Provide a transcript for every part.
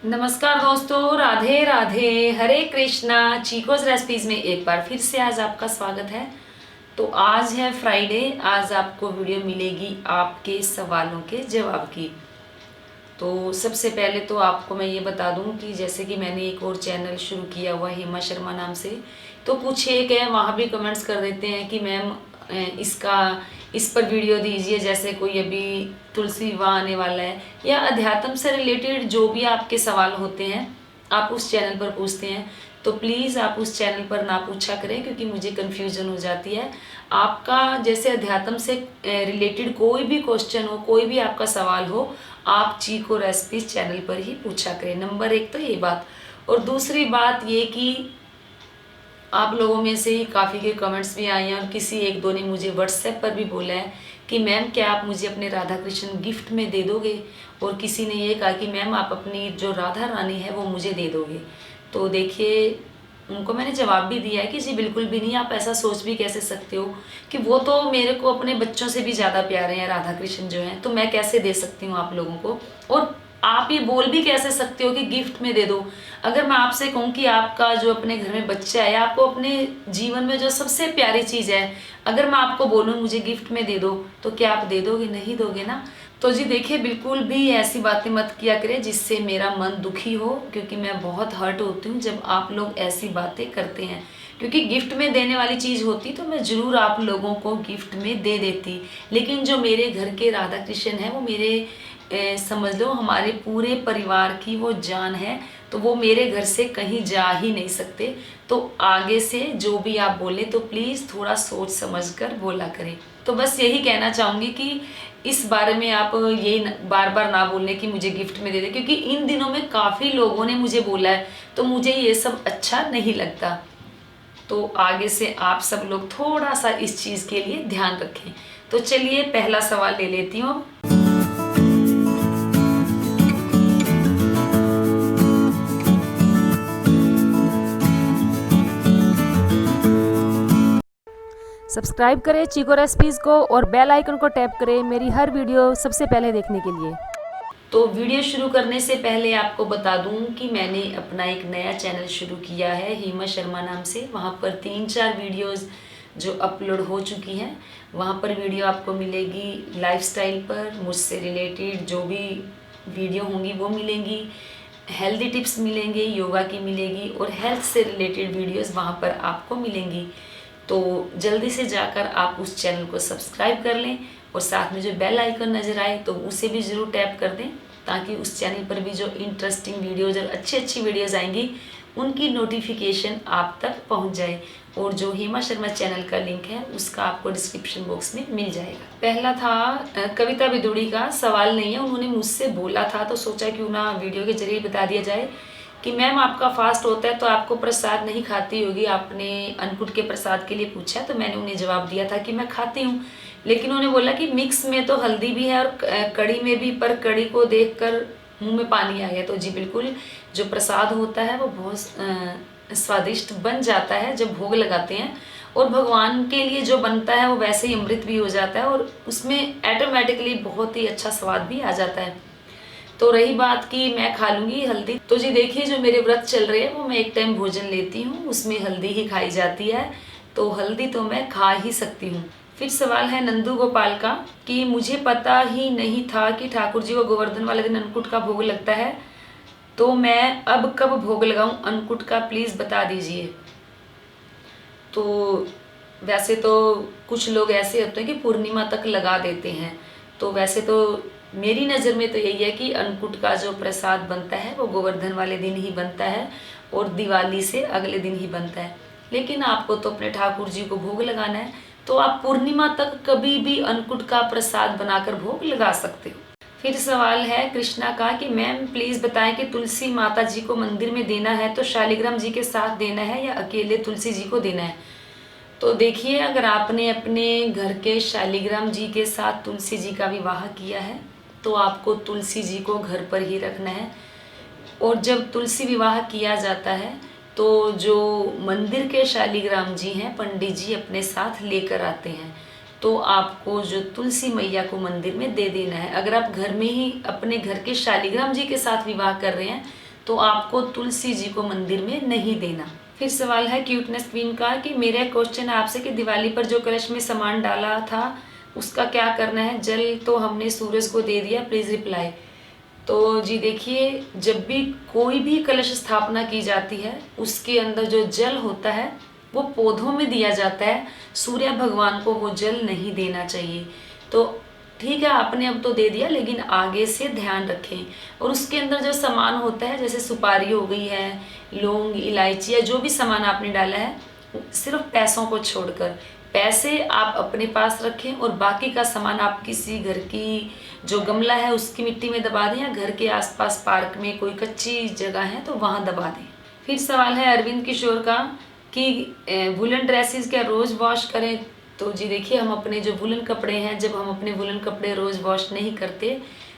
नमस्कार दोस्तों, राधे राधे, हरे कृष्णा। चीकोज रेसिपीज में एक बार फिर से आज आपका स्वागत है। तो आज है फ्राइडे। आज आपको वीडियो मिलेगी आपके सवालों के जवाब की। तो सबसे पहले तो आपको मैं ये बता दूं कि जैसे कि मैंने एक और चैनल शुरू किया हुआ है हेमा शर्मा नाम से। तो कुछ एक है वहाँ भी कमेंट्स कर देते हैं कि मैम इसका इस पर वीडियो दीजिए, जैसे कोई अभी तुलसी विवाह आने वाला है या अध्यात्म से रिलेटेड जो भी आपके सवाल होते हैं आप उस चैनल पर पूछते हैं। तो प्लीज़ आप उस चैनल पर ना पूछा करें, क्योंकि मुझे कन्फ्यूजन हो जाती है। आपका जैसे अध्यात्म से रिलेटेड कोई भी क्वेश्चन हो, कोई भी आपका सवाल हो, आप चीको रेसिपीज चैनल पर ही पूछा करें। नंबर एक तो ये बात। और दूसरी बात ये कि आप लोगों में से ही काफ़ी के कमेंट्स भी आए हैं और किसी एक दो ने मुझे व्हाट्सएप पर भी बोला है कि मैम क्या आप मुझे अपने राधा कृष्ण गिफ्ट में दे दोगे। और किसी ने ये कहा कि मैम आप अपनी जो राधा रानी है वो मुझे दे दोगे। तो देखिए, उनको मैंने जवाब भी दिया है कि जी बिल्कुल भी नहीं। आप ऐसा सोच भी कैसे सकते हो कि वो तो मेरे को अपने बच्चों से भी ज़्यादा प्यारे हैं राधा कृष्ण जो हैं, तो मैं कैसे दे सकती हूँ आप लोगों को। और आप ये बोल भी कैसे सकते हो कि गिफ्ट में दे दो। अगर मैं आपसे कहूँ कि आपका जो अपने घर में बच्चा है, आपको अपने जीवन में जो सबसे प्यारी चीज़ है, अगर मैं आपको बोलूँ मुझे गिफ्ट में दे दो, तो क्या आप दे दोगे? नहीं दोगे ना। तो जी देखिए, बिल्कुल भी ऐसी बातें मत किया करें जिससे मेरा मन दुखी हो, क्योंकि मैं बहुत हर्ट होती हूँ जब आप लोग ऐसी बातें करते हैं। क्योंकि गिफ्ट में देने वाली चीज़ होती तो मैं ज़रूर आप लोगों को गिफ्ट में दे देती। लेकिन जो मेरे घर के राधा कृष्ण है वो मेरे समझ लो हमारे पूरे परिवार की वो जान है। तो वो मेरे घर से कहीं जा ही नहीं सकते। तो आगे से जो भी आप बोले तो प्लीज़ थोड़ा सोच समझ कर बोला करें। तो बस यही कहना चाहूँगी कि इस बारे में आप ये बार बार ना बोलने कि मुझे गिफ्ट में दे दे, क्योंकि इन दिनों में काफ़ी लोगों ने मुझे बोला है, तो मुझे ये सब अच्छा नहीं लगता। तो आगे से आप सब लोग थोड़ा सा इस चीज़ के लिए ध्यान रखें। तो चलिए पहला सवाल ले लेती हूँ। सब्सक्राइब करें चीको रेसिपीज़ को और बेल आइकन को टैप करें मेरी हर वीडियो सबसे पहले देखने के लिए। तो वीडियो शुरू करने से पहले आपको बता दूं कि मैंने अपना एक नया चैनल शुरू किया है हेमा शर्मा नाम से। वहाँ पर 3-4 वीडियोस जो अपलोड हो चुकी हैं। वहाँ पर वीडियो आपको मिलेगी लाइफस्टाइल पर, मुझसे रिलेटेड जो भी वीडियो होंगी वो मिलेंगी, हेल्दी टिप्स मिलेंगे, योगा की मिलेगी और हेल्थ से रिलेटेड वीडियोस वहाँ पर आपको मिलेंगी। तो जल्दी से जाकर आप उस चैनल को सब्सक्राइब कर लें और साथ में जो बेल आइकन नज़र आए तो उसे भी ज़रूर टैप कर दें, ताकि उस चैनल पर भी जो इंटरेस्टिंग वीडियोज़ और अच्छी अच्छी वीडियोज़ आएंगी उनकी नोटिफिकेशन आप तक पहुंच जाए। और जो हेमा शर्मा चैनल का लिंक है उसका आपको डिस्क्रिप्शन बॉक्स में मिल जाएगा। पहला था कविता बिदुड़ी का। सवाल नहीं है, उन्होंने मुझसे बोला था तो सोचा क्यों ना वीडियो के जरिए बता दिया जाए कि मैम आपका फास्ट होता है तो आपको प्रसाद नहीं खाती होगी। आपने अन्नकूट के प्रसाद के लिए पूछा तो मैंने उन्हें जवाब दिया था कि मैं खाती हूँ, लेकिन उन्होंने बोला कि मिक्स में तो हल्दी भी है और कड़ी में भी, पर कड़ी को देखकर मुंह में पानी आ गया। तो जी बिल्कुल, जो प्रसाद होता है वो बहुत स्वादिष्ट बन जाता है जब भोग लगाते हैं, और भगवान के लिए जो बनता है वो वैसे ही अमृत भी हो जाता है और उसमें ऑटोमेटिकली बहुत ही अच्छा स्वाद भी आ जाता है। तो रही बात कि मैं खा लूँगी हल्दी, तो जी देखिए, जो मेरे व्रत चल रहे हैं वो मैं एक टाइम भोजन लेती हूँ, उसमें हल्दी ही खाई जाती है, तो हल्दी तो मैं खा ही सकती हूँ। फिर सवाल है नंदू गोपाल का कि मुझे पता ही नहीं था कि ठाकुर जी को गोवर्धन वाले दिन अन्नकूट का भोग लगता है, तो मैं अब कब भोग लगाऊं अन्नकूट का, प्लीज़ बता दीजिए। तो वैसे तो कुछ लोग ऐसे होते हैं कि पूर्णिमा तक लगा देते हैं। तो वैसे तो मेरी नज़र में तो यही है कि अन्नकूट का जो प्रसाद बनता है वो गोवर्धन वाले दिन ही बनता है और दिवाली से अगले दिन ही बनता है। लेकिन आपको तो अपने ठाकुर जी को भोग लगाना है, तो आप पूर्णिमा तक कभी भी अन्नकूट का प्रसाद बनाकर भोग लगा सकते हो। फिर सवाल है कृष्णा का कि मैम प्लीज़ बताएं कि तुलसी माता जी को मंदिर में देना है तो शालिग्राम जी के साथ देना है या अकेले तुलसी जी को देना है। तो देखिए, अगर आपने अपने घर के शालिग्राम जी के साथ तुलसी जी का विवाह किया है तो आपको तुलसी जी को घर पर ही रखना है। और जब तुलसी विवाह किया जाता है तो जो मंदिर के शालिग्राम जी हैं पंडित जी अपने साथ लेकर आते हैं, तो आपको जो तुलसी मैया को मंदिर में दे देना है। अगर आप घर में ही अपने घर के शालिग्राम जी के साथ विवाह कर रहे हैं तो आपको तुलसी जी को मंदिर में नहीं देना। फिर सवाल है क्यूटनेस क्वीन का कि मेरा क्वेश्चन है आपसे कि दिवाली पर जो कलश में सामान डाला था उसका क्या करना है, जल तो हमने सूरज को दे दिया, प्लीज़ रिप्लाई। तो जी देखिए, जब भी कोई भी कलश स्थापना की जाती है उसके अंदर जो जल होता है वो पौधों में दिया जाता है, सूर्य भगवान को वो जल नहीं देना चाहिए। तो ठीक है, आपने अब तो दे दिया, लेकिन आगे से ध्यान रखें। और उसके अंदर जो सामान होता है, जैसे सुपारी हो गई है, लौंग, इलायची या जो भी सामान आपने डाला है, सिर्फ पैसों को छोड़कर, पैसे आप अपने पास रखें और बाकी का सामान आप किसी घर की जो गमला है उसकी मिट्टी में दबा दें, या घर के आसपास पार्क में कोई कच्ची जगह है तो वहाँ दबा दें। फिर सवाल है अरविंद किशोर का कि वुलन ड्रेसेस क्या रोज़ वॉश करें। तो जी देखिए, हम अपने जो वुलन कपड़े हैं, जब हम अपने वुलन कपड़े रोज़ वॉश नहीं करते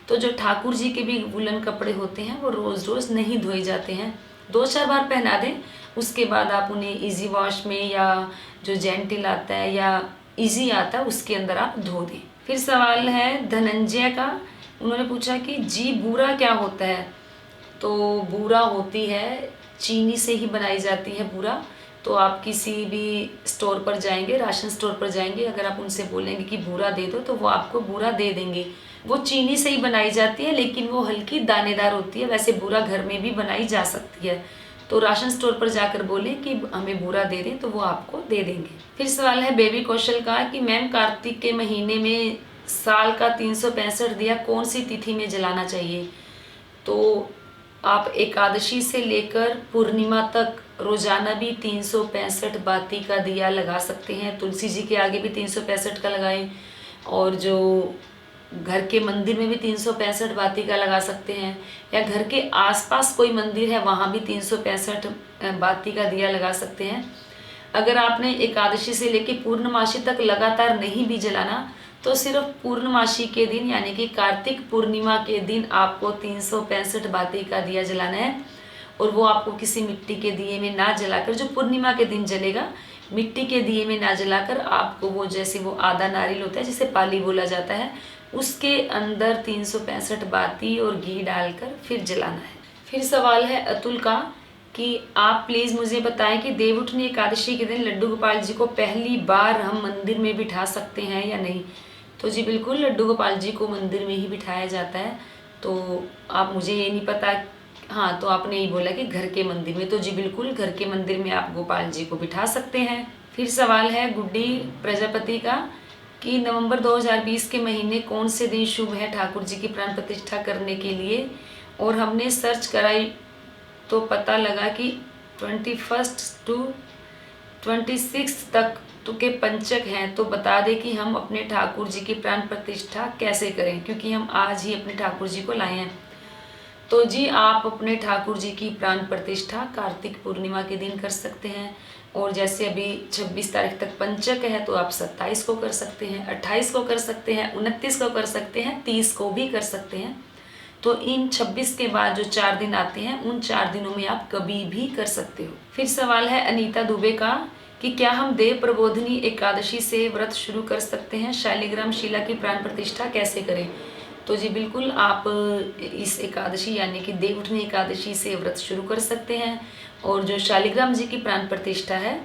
तो जो ठाकुर जी के भी वुलन कपड़े होते हैं वो रोज़ रोज़ नहीं धोए जाते हैं, 2-4 बार पहना दें, उसके बाद आप उन्हें इजी वॉश में या जो जेंटिल आता है या इजी आता है उसके अंदर आप धो दें। फिर सवाल है धनंजय का, उन्होंने पूछा कि जी बूरा क्या होता है। तो बूरा होती है, चीनी से ही बनाई जाती है बूरा। तो आप किसी भी स्टोर पर जाएंगे, राशन स्टोर पर जाएंगे, अगर आप उनसे बोलेंगे कि बूरा दे दो तो वो आपको बूरा दे देंगे। वो चीनी से ही बनाई जाती है, लेकिन वो हल्की दानेदार होती है। वैसे बूरा घर में भी बनाई जा सकती है, तो राशन स्टोर पर जाकर बोलें कि हमें बूरा दे दें तो वो आपको दे देंगे। फिर सवाल है बेबी कौशल का कि मैम कार्तिक के महीने में साल का 365 दिया कौन सी तिथि में जलाना चाहिए। तो आप एकादशी से लेकर पूर्णिमा तक रोजाना भी 365 बाती का दिया लगा सकते हैं। तुलसी जी के आगे भी 365 का लगाएं, और जो घर के मंदिर में भी 365 बाती का लगा सकते हैं, या घर के आसपास कोई मंदिर है वहाँ भी 365 बाती का दिया लगा सकते हैं। अगर आपने एकादशी से लेकर पूर्णमासी तक लगातार नहीं भी जलाना तो सिर्फ पूर्णमासी के दिन यानी कि कार्तिक पूर्णिमा के दिन आपको 365 बाती का दिया जलाना है, और वो आपको किसी मिट्टी के दिए में ना जलाकर, जो पूर्णिमा के दिन जलेगा, मिट्टी के दिए में ना जलाकर आपको वो जैसे वो आधा नारियल होता है जिसे पाली बोला जाता है, उसके अंदर 365 बाती और घी डालकर फिर जलाना है। फिर सवाल है अतुल का कि आप प्लीज़ मुझे बताएं कि देवउठनी एकादशी के दिन लड्डू गोपाल जी को पहली बार हम मंदिर में बिठा सकते हैं या नहीं। तो जी बिल्कुल, लड्डू गोपाल जी को मंदिर में ही बिठाया जाता है। तो आप, मुझे ये नहीं पता, हाँ तो आपने ही बोला कि घर के मंदिर में, तो जी बिल्कुल घर के मंदिर में आप गोपाल जी को बिठा सकते हैं। फिर सवाल है गुड्डी प्रजापति का कि नवंबर 2020 के महीने कौन से दिन शुभ है ठाकुर जी की प्राण प्रतिष्ठा करने के लिए। और हमने सर्च कराई तो पता लगा कि 21 to 26 तक के पंचक हैं। तो बता दें कि हम अपने ठाकुर जी की प्राण प्रतिष्ठा कैसे करें, क्योंकि हम आज ही अपने ठाकुर जी को लाए हैं। तो जी आप अपने ठाकुर जी की प्राण प्रतिष्ठा कार्तिक पूर्णिमा के दिन कर सकते हैं, और जैसे अभी 26 तारीख तक पंचक है तो आप 27 को कर सकते हैं, 28 को कर सकते हैं, 29 को कर सकते हैं, 30 को भी कर सकते हैं। तो इन 26 के बाद जो 4 दिन आते हैं उन 4 दिनों में आप कभी भी कर सकते हो। फिर सवाल है अनीता दुबे का कि क्या हम देव प्रबोधनी एकादशी से व्रत शुरू कर सकते हैं, शालिग्राम शिला की प्राण प्रतिष्ठा कैसे करें। तो जी बिल्कुल, आप इस एकादशी यानी कि देवउठनी एकादशी से व्रत शुरू कर सकते हैं, और जो शालिग्राम जी की प्राण प्रतिष्ठा है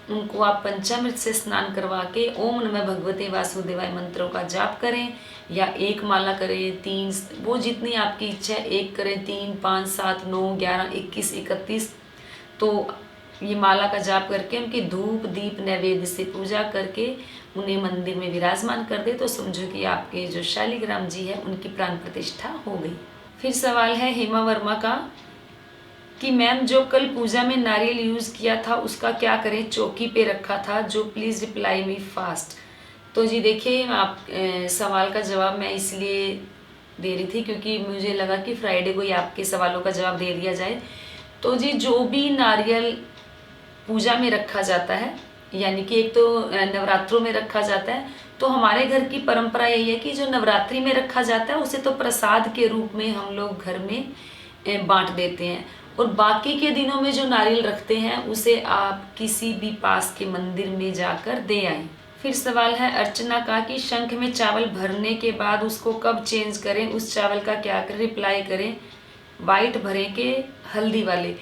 उनको आप पंचामृत से स्नान करवा के ओम नमः भगवते वासुदेवाय मंत्रों का जाप करें, या 1 माला करें, 3, वो जितनी आपकी इच्छा है, 1 करें, 3, 5, 7, 9, 11, 21, 31। तो ये माला का जाप करके उनकी धूप दीप नैवेद्य से पूजा करके उन्हें मंदिर में विराजमान कर दे, तो समझो कि आपके जो शालिग्राम जी है उनकी प्राण प्रतिष्ठा हो गई। फिर सवाल है हेमा वर्मा का कि मैम जो कल पूजा में नारियल यूज़ किया था उसका क्या करें, चौकी पे रखा था जो, प्लीज़ रिप्लाई मी फास्ट। तो जी देखिए, आप सवाल का जवाब मैं इसलिए दे रही थी क्योंकि मुझे लगा कि फ्राइडे को ही आपके सवालों का जवाब दे दिया जाए। तो जी जो भी नारियल पूजा में रखा जाता है, यानी कि एक तो नवरात्रों में रखा जाता है, तो हमारे घर की परंपरा यही है कि जो नवरात्रि में रखा जाता है उसे तो प्रसाद के रूप में हम लोग घर में बांट देते हैं, और बाकी के दिनों में जो नारियल रखते हैं उसे आप किसी भी पास के मंदिर में जाकर दे आएं। फिर सवाल है अर्चना का कि शंख में चावल भरने के बाद उसको कब चेंज करें, उस चावल का क्या करें, रिप्लाई करें। वाइट भरे के हल्दी वाले।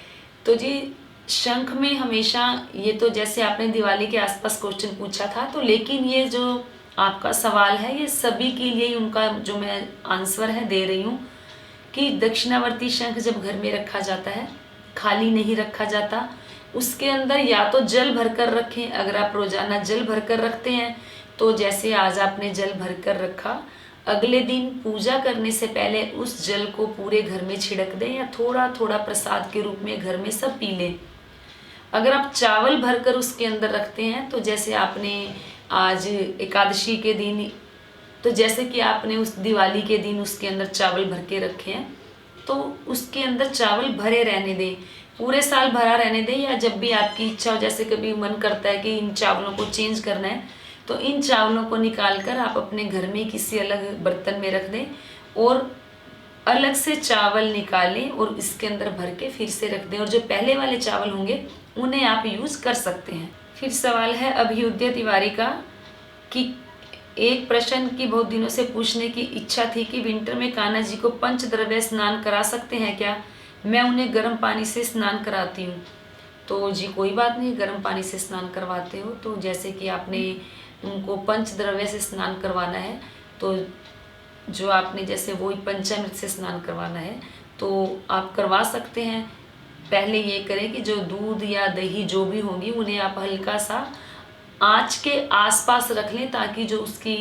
तो जी शंख में हमेशा, ये तो जैसे आपने दिवाली के आसपास क्वेश्चन पूछा था, तो लेकिन ये जो आपका सवाल है ये सभी के लिए ही उनका जो मैं आंसर है दे रही हूँ कि दक्षिणावर्ती शंख जब घर में रखा जाता है, खाली नहीं रखा जाता, उसके अंदर या तो जल भरकर रखें। अगर आप रोजाना जल भरकर रखते हैं तो जैसे आज आपने जल भरकर रखा, अगले दिन पूजा करने से पहले उस जल को पूरे घर में छिड़क दें या थोड़ा थोड़ा प्रसाद के रूप में घर में सब पी लें। अगर आप चावल भरकर उसके अंदर रखते हैं तो जैसे आपने आज एकादशी के दिन, तो जैसे कि आपने उस दिवाली के दिन उसके अंदर चावल भर के रखे हैं, तो उसके अंदर चावल भरे रहने दें, पूरे साल भरा रहने दें। या जब भी आपकी इच्छा हो, जैसे कभी मन करता है कि इन चावलों को चेंज करना है, तो इन चावलों को निकाल कर आप अपने घर में किसी अलग बर्तन में रख दें और अलग से चावल निकालें और इसके अंदर भर के फिर से रख दें। और जो पहले वाले चावल होंगे उन्हें आप यूज़ कर सकते हैं। फिर सवाल है अभ्युदय तिवारी का कि एक प्रश्न की बहुत दिनों से पूछने की इच्छा थी कि विंटर में कान्हा जी को पंचद्रव्य स्नान करा सकते हैं क्या? मैं उन्हें गर्म पानी से स्नान कराती हूँ। तो जी कोई बात नहीं, गर्म पानी से स्नान करवाते हो तो जैसे कि आपने उनको पंचद्रव्य से स्नान करवाना है, तो जो आपने जैसे वही पंचामृत से स्नान करवाना है तो आप करवा सकते हैं। पहले ये करें कि जो दूध या दही जो भी होंगी उन्हें आप हल्का सा आँच के आसपास रख लें ताकि जो उसकी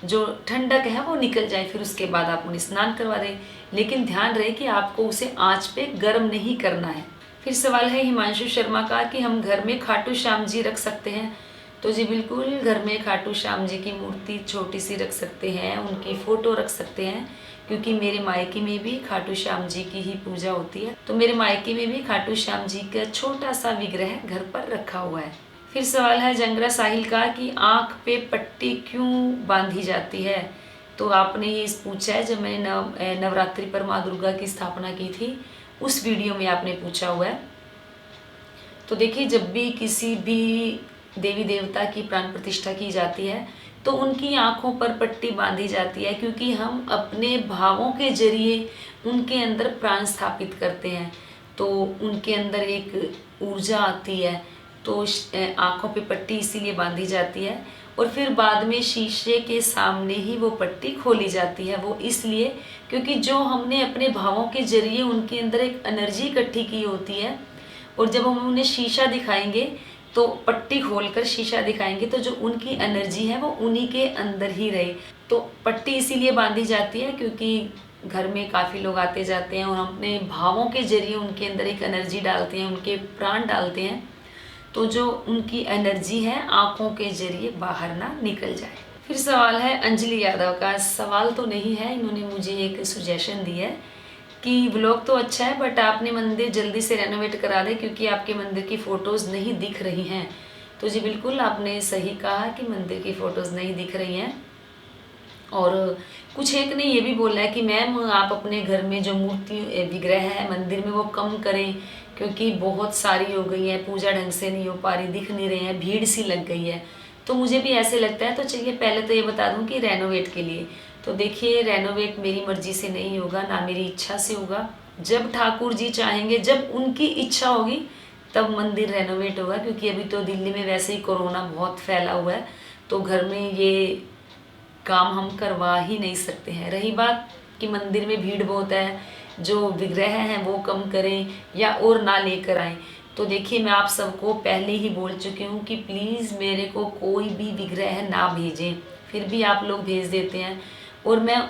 जो ठंडक है वो निकल जाए, फिर उसके बाद आप उन्हें स्नान करवा दें। लेकिन ध्यान रहे कि आपको उसे आँच पे गर्म नहीं करना है। फिर सवाल है हिमांशु शर्मा का कि हम घर में खाटू श्याम जी रख सकते हैं? तो जी बिल्कुल, घर में खाटू श्याम जी की मूर्ति छोटी सी रख सकते हैं, उनकी फ़ोटो रख सकते हैं, क्योंकि मेरे मायके में भी खाटू श्याम जी की ही पूजा होती है। तो मेरे मायके में भी खाटू श्याम जी का छोटा सा विग्रह घर पर रखा हुआ है। फिर सवाल है जंगरा साहिल का कि आँख पे पट्टी क्यों बांधी जाती है? तो आपने ये पूछा है जब मैंने नवरात्रि पर माँ दुर्गा की स्थापना की थी, उस वीडियो में आपने पूछा हुआ है। तो देखिए, जब भी किसी भी देवी देवता की प्राण प्रतिष्ठा की जाती है तो उनकी आँखों पर पट्टी बांधी जाती है, क्योंकि हम अपने भावों के जरिए उनके अंदर प्राण स्थापित करते हैं, तो उनके अंदर एक ऊर्जा आती है। तो आँखों पे पट्टी इसीलिए बांधी जाती है और फिर बाद में शीशे के सामने ही वो पट्टी खोली जाती है। वो इसलिए क्योंकि जो हमने अपने भावों के जरिए उनके अंदर एक एनर्जी इकट्ठी की होती है, और जब हम उन्हें शीशा दिखाएंगे तो पट्टी खोलकर शीशा दिखाएंगे तो जो उनकी एनर्जी है वो उन्हीं के अंदर ही रहे। तो पट्टी इसीलिए बांधी जाती है क्योंकि घर में काफ़ी लोग आते जाते हैं और हम अपने भावों के जरिए उनके अंदर एक एनर्जी डालते हैं, उनके प्राण डालते हैं, तो जो उनकी एनर्जी है आँखों के जरिए बाहर ना निकल जाए। फिर सवाल है अंजलि यादव का। सवाल तो नहीं है, इन्होंने मुझे एक सुजेशन दी है कि व्लॉग तो अच्छा है बट आपने मंदिर जल्दी से रेनोवेट करा दें क्योंकि आपके मंदिर की फ़ोटोज़ नहीं दिख रही हैं। तो जी बिल्कुल, आपने सही कहा कि मंदिर की फ़ोटोज़ नहीं दिख रही हैं। और कुछ एक ने ये भी बोला है कि मैम आप अपने घर में जो मूर्ति विग्रह है मंदिर में वो कम करें क्योंकि बहुत सारी हो गई है, पूजा ढंग से नहीं हो पा रही, दिख नहीं रहे हैं, भीड़ सी लग गई है। तो मुझे भी ऐसे लगता है। तो चलिए पहले तो ये बता दूं कि रेनोवेट के लिए तो देखिए, रेनोवेट मेरी मर्जी से नहीं होगा, ना मेरी इच्छा से होगा। जब ठाकुर जी चाहेंगे, जब उनकी इच्छा होगी तब मंदिर रेनोवेट होगा, क्योंकि अभी तो दिल्ली में वैसे ही कोरोना बहुत फैला हुआ है, तो घर में ये काम हम करवा ही नहीं सकते हैं। रही बात कि मंदिर में भीड़ बहुत है, जो विग्रह हैं वो कम करें या और ना लेकर आएँ। तो देखिए, मैं आप सबको पहले ही बोल चुकी हूँ कि प्लीज़ मेरे को कोई भी विग्रह ना भेजें, फिर भी आप लोग भेज देते हैं। और मैं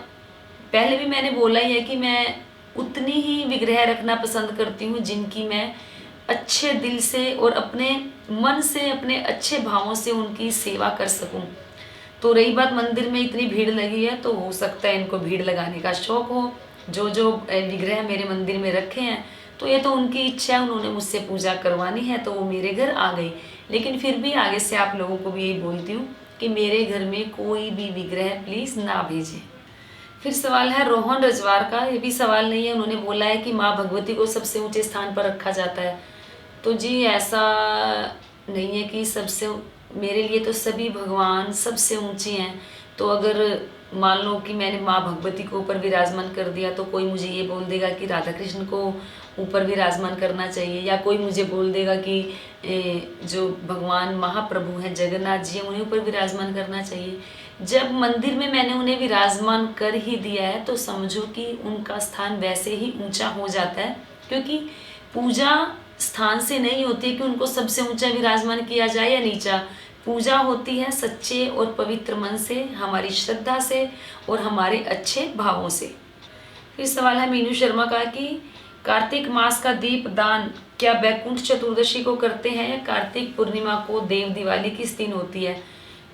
पहले भी मैंने बोला ही है कि मैं उतनी ही विग्रह रखना पसंद करती हूँ जिनकी मैं अच्छे दिल से और अपने मन से, अपने अच्छे भावों से उनकी सेवा कर सकूँ। तो रही बात मंदिर में इतनी भीड़ लगी है, तो हो सकता है इनको भीड़ लगाने का शौक हो। जो जो विग्रह मेरे मंदिर में रखे हैं तो ये तो उनकी इच्छा है, उन्होंने मुझसे पूजा करवानी है तो वो मेरे घर आ गई। लेकिन फिर भी आगे से आप लोगों को भी यही बोलती हूँ कि मेरे घर में कोई भी विग्रह प्लीज़ ना भेजें। फिर सवाल है रोहन रजवार का। ये भी सवाल नहीं है, उन्होंने बोला है कि माँ भगवती को सबसे ऊंचे स्थान पर रखा जाता है। तो जी ऐसा नहीं है कि सबसे, मेरे लिए तो सभी भगवान सबसे ऊंचे हैं। तो अगर मान लो कि मैंने माँ भगवती को ऊपर विराजमान कर दिया तो कोई मुझे ये बोल देगा कि राधा कृष्ण को ऊपर विराजमान करना चाहिए, या कोई मुझे बोल देगा कि जो भगवान महाप्रभु हैं जगन्नाथ जी हैं उन्हें ऊपर विराजमान करना चाहिए। जब मंदिर में मैंने उन्हें विराजमान कर ही दिया है तो समझो कि उनका स्थान वैसे ही ऊंचा हो जाता है, क्योंकि पूजा स्थान से नहीं होती है कि उनको सबसे ऊंचा विराजमान किया जाए या नीचा। पूजा होती है सच्चे और पवित्र मन से, हमारी श्रद्धा से और हमारे अच्छे भावों से। फिर सवाल है मीनू शर्मा का कि कार्तिक मास का दीप दान क्या बैकुंठ चतुर्दशी को करते हैं या कार्तिक पूर्णिमा को देव दिवाली किस दिन होती है?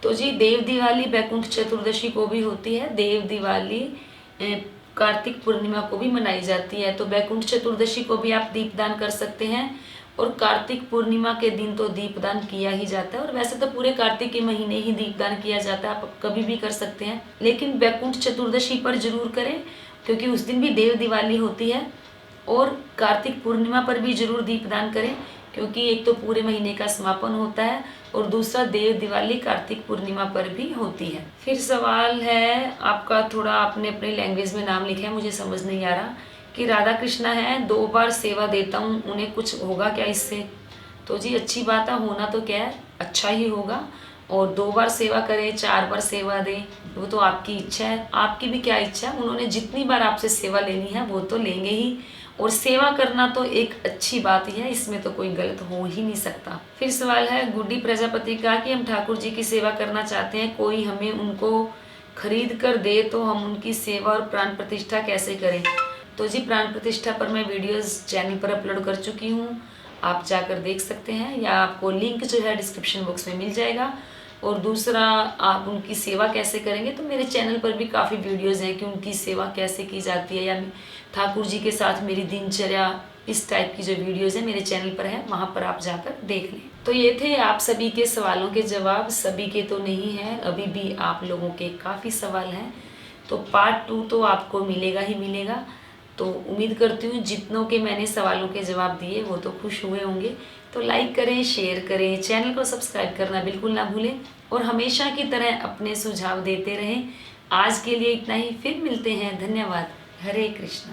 तो जी देव दिवाली बैकुंठ चतुर्दशी को भी होती है, देव दिवाली कार्तिक पूर्णिमा को भी मनाई जाती है। तो बैकुंठ चतुर्दशी को भी आप दीपदान कर सकते हैं और कार्तिक पूर्णिमा के दिन तो दीपदान किया ही जाता है। और वैसे तो पूरे कार्तिक के महीने ही दीपदान किया जाता है, आप कभी भी कर सकते हैं, लेकिन बैकुंठ चतुर्दशी पर जरूर करें क्योंकि उस दिन भी देव दिवाली होती है। और कार्तिक पूर्णिमा पर भी जरूर दीपदान करें क्योंकि एक तो पूरे महीने का समापन होता है और दूसरा देव दिवाली कार्तिक पूर्णिमा पर भी होती है। फिर सवाल है आपका, थोड़ा आपने अपनी लैंग्वेज में नाम लिखा है, मुझे समझ नहीं आ रहा, कि राधा कृष्णा है 2 बार सेवा देता हूँ, उन्हें कुछ होगा क्या इससे? तो जी अच्छी बात है, होना तो क्या है, अच्छा ही होगा। और 2 बार सेवा करें 4 बार सेवा दें वो तो आपकी इच्छा है। आपकी भी क्या इच्छा है, उन्होंने जितनी बार आपसे सेवा लेनी है वो तो लेंगे ही। और सेवा करना तो एक अच्छी बात ही है, इसमें तो कोई गलत हो ही नहीं सकता। फिर सवाल है गुड्डी प्रजापति का कि हम ठाकुर जी की सेवा करना चाहते हैं, कोई हमें उनको खरीद कर दे तो हम उनकी सेवा और प्राण प्रतिष्ठा कैसे करें? तो जी प्राण प्रतिष्ठा पर मैं वीडियोस चैनल पर अपलोड कर चुकी हूँ, आप जाकर देख सकते हैं, या आपको लिंक जो है डिस्क्रिप्शन बॉक्स में मिल जाएगा। और दूसरा, आप उनकी सेवा कैसे करेंगे, तो मेरे चैनल पर भी काफ़ी वीडियोस हैं कि उनकी सेवा कैसे की जाती है, या ठाकुर जी के साथ मेरी दिनचर्या, इस टाइप की जो वीडियोस हैं मेरे चैनल पर है, वहाँ पर आप जाकर देख लें। तो ये थे आप सभी के सवालों के जवाब, सभी के तो नहीं हैं, अभी भी आप लोगों के काफ़ी सवाल हैं, तो पार्ट 2 तो आपको मिलेगा ही मिलेगा। तो उम्मीद करती हूँ जितनों के मैंने सवालों के जवाब दिए वो तो खुश हुए होंगे। तो लाइक करें, शेयर करें, चैनल को सब्सक्राइब करना बिल्कुल ना भूलें और हमेशा की तरह अपने सुझाव देते रहें। आज के लिए इतना ही, फिर मिलते हैं, धन्यवाद। हरे कृष्ण।